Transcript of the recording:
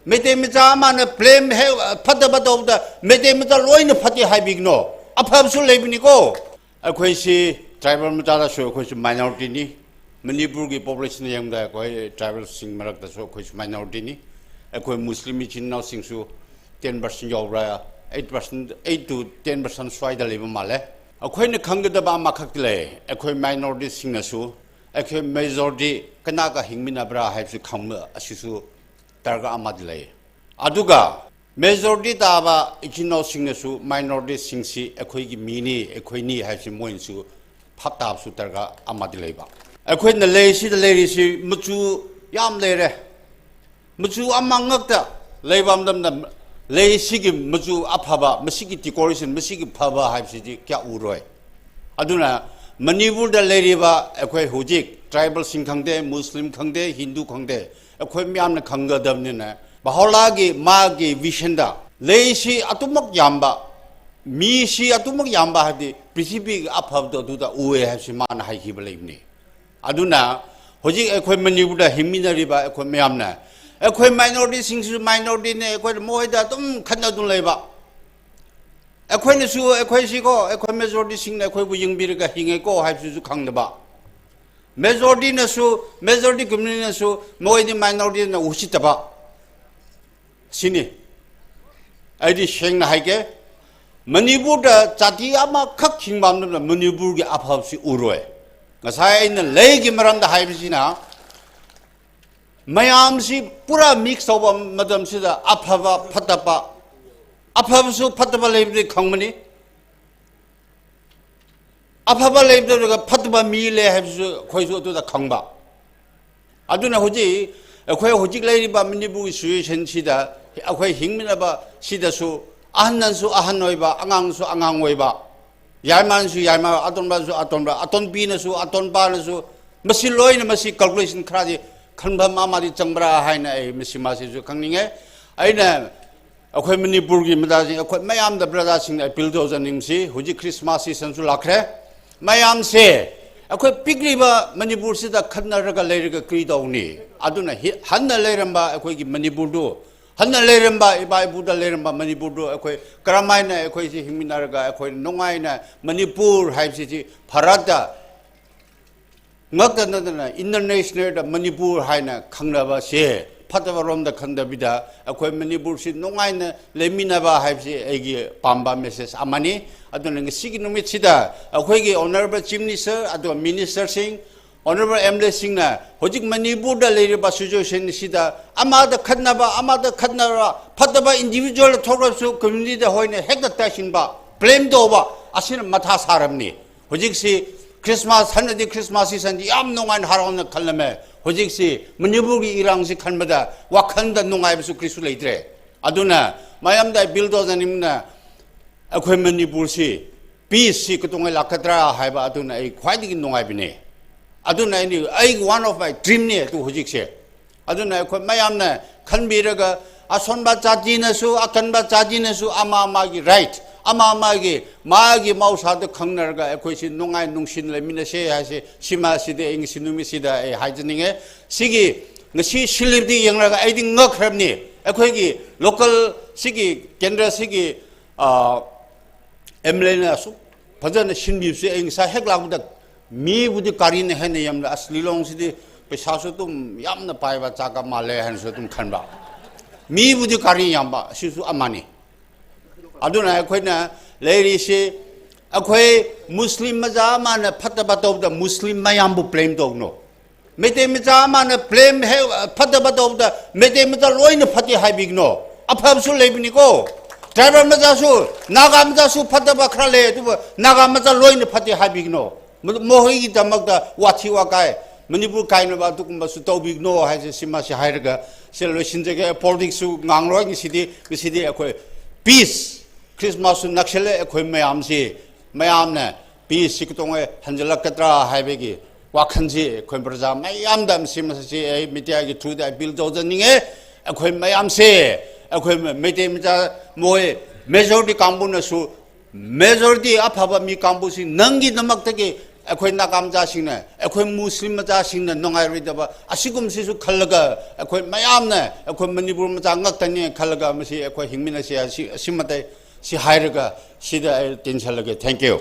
메데 미자만의 블레임 해 파다바다 없다 메데 미자 로이는 파티 하이빅노 아파브술 레비니고 아코이시 트라이벌 미자다쇼 코이시 마이너리티니 머니푸르기 포퓰레이션 양다 코이 트라이벌 싱 마락다쇼 코이시 마이너리티니 아코이 무슬림이 진나우 싱수 10% 여우라야 8% 8 to 10% 스와이다 레비 말레 아코이네 강게다바 마카클레 아코이 마이너리티 싱나수 아코이 메조리티 그나가 힘미나브라 하이스 강마 아시수 targa amadilay aduga majority daba ikino singsu minority singsi ekhoi gi mini ekhoi ni haisi moinsu phaptab su targa amadilay ba ekhoi na leisi de leisi muchu yam lere muchu amangakta leibam dam dam leisi gi muchu aphaba masigi decoration masigi phaba haisi ji kya uroi aduna manipur da leriba ekhoi hujik tribal sing khangde muslim khangde hindu khangde akhoi myamna khangadamnina baholagi magi vishenda leisi atumak yamba mi si atumak yamba hadi prithvi aphabdo duda uwe hasi man hai hibalibni aduna hoji akhoi manibuda himinari ba akhoi myamna akhoi minority singsu minority ne akhoi moida tum khanadun leiba akhoi ne su akhoi si ko akhoi majority sing ne akhoi bu yingbirga hinge ko haisu khangnaba majority nasu majority community nasu moidi minority na usitaba sini aidi shengna haike manipur da jati ama khak khingmam na manipur gi aphabsi uroi ngasai na leigi maram da haibsina mayam si pura mix over madam sida aphaba phatapa aphabsu phatapa leibri khangmani 아파바 레이브가 파트바 미래 해서 거기서 또다 강바 아두나 호지 거기 호직 레이바 미니부 수의 현시다 거기 힘미나바 시다수 아한난수 아한노이바 앙앙수 앙앙오이바 얄만수 얄마 아돈바수 아돈바 아돈비나수 아돈바나수 마실로이나 마시 calculation 크라디 컨밤 아마디 정브라 하이나 에 미시마시주 강닝에 아이나 거기 미니부르기 미다지 거기 마얌다 브라다싱 빌도자님시 호지 크리스마스 시즌수 라크레 mayam se akhoi pikriba manipur sida khanaraga leiraga kridawni aduna hanna leiramba akhoi gi manipur do hanna leiramba ibai buda leiramba manipur do akhoi karamaina akhoi si himinaraga akhoi nongaina manipur haibsi ji bharata ngakdana international da manipur haina khangnaba se 파타바롬다 컨다비다 아코이 머니부르시 농아이나 레미나바 하이시 에기 밤바 메시지 아마니 아도는 시기 노미치다 아코이기 오너러블 치미니스터 아도 미니스터싱 오너러블 엠레싱나 호직 머니부르다 레리바 시조션시다 아마다 칸나바 파타바 인디비주얼 토그럽스 커뮤니티다 호이네 핵다 따신바 블레임도 오바 아시는 마타 사람니 호직시 크리스마스 하늘디 크리스마스 시선디 얌 농아인 하라오는 칼라메 호직시 문유부기 이랑시 칸마다 와칸다 농아이브수 크리스레이드레 아두나 마얌다 빌도자님나 아코이 문유부시 비시 그동안 라카드라 하이바 아두나 이 과이디기 농아이비네 아두나 이 one of my dream네 또 호직시 아두나 아코이 마얌나 칸비르가 아손바 자지네수 아칸바 자지네수 아마마기 right 아마마기 마기 마우사도 강나르가 에코시 농아이 농신을 미나세 하시 시마시데 잉시누미시다 하이즈닝에 시기 시 실립디 영라가 아이디 ngakhrabni 에코기 로컬 시기 겐드라 시기 엠레나 수 버전 신비스 잉사 핵라보다 미부디 가리네 해네 염라 아슬리롱시디 베사수 좀 얌나 바이바 자가 말레 한서 좀 칸바 미부디 가리 얌바 시수 아마니 아두나 아코이나 레리시 아코이 무슬림 마자마나 파타바토브다 무슬림 마얌부 블레임 도그노 메테 마자마나 블레임 해 파타바토브다 메테 마자 로이나 파티 하이빅노 아파브술 레비니고 드라이버 마자수 나가 마자수 파타바 크랄레 두바 나가 마자 로이나 파티 하이빅노 모히기 담막다 와티와가이 머니푸르 카이나바 두kum바수 토빅노 하이시 시마시 하이르가 셀로 신제게 폴틱스 낭로기 시디 아코이 peace 크리스마스 낙셀레 에코이 마얌시 마얌네 비시 그동에 한절락가드라 하이베기 와칸지 에코이 브라자 마얌담 시마시 미디아기 투다 빌도저닝에 에코이 마얌시 에코이 메데미자 모에 메조리티 캄부나수 메조리티 아파바 미 캄부시 능기 너막되게 ꯑꯩꯈꯣꯏ ꯅꯥꯒꯥ ꯃꯆꯥꯁꯤꯡꯅ ꯑꯩꯈꯣꯏ ꯃꯨꯁꯂꯤꯝ ꯃꯆꯥꯁꯤꯡꯅ ꯅꯨꯡꯉꯥꯏꯔꯣꯏꯗꯕ ꯑꯁꯤꯒꯨꯝꯕꯁꯤꯁꯨ ꯈꯜꯂꯒ ꯑꯩꯈꯣꯏ ꯃꯌꯥꯝꯅ ꯑꯩꯈꯣꯏ ꯃꯅꯤꯄꯨꯔ ꯃꯆꯥ ꯉꯛꯇꯅꯤ ꯈꯜꯂꯒ ꯃꯁꯤ ꯑꯩꯈꯣꯏ ꯍꯤꯡꯃꯤꯟꯅꯁꯤ ꯑꯁꯤꯃꯇ ꯁꯤ ꯍꯥꯏꯔꯒ ꯁꯤꯗ ꯑꯩ ꯇꯦꯟꯁꯜꯂꯒꯦ ꯊꯦꯡꯛ ꯌꯨ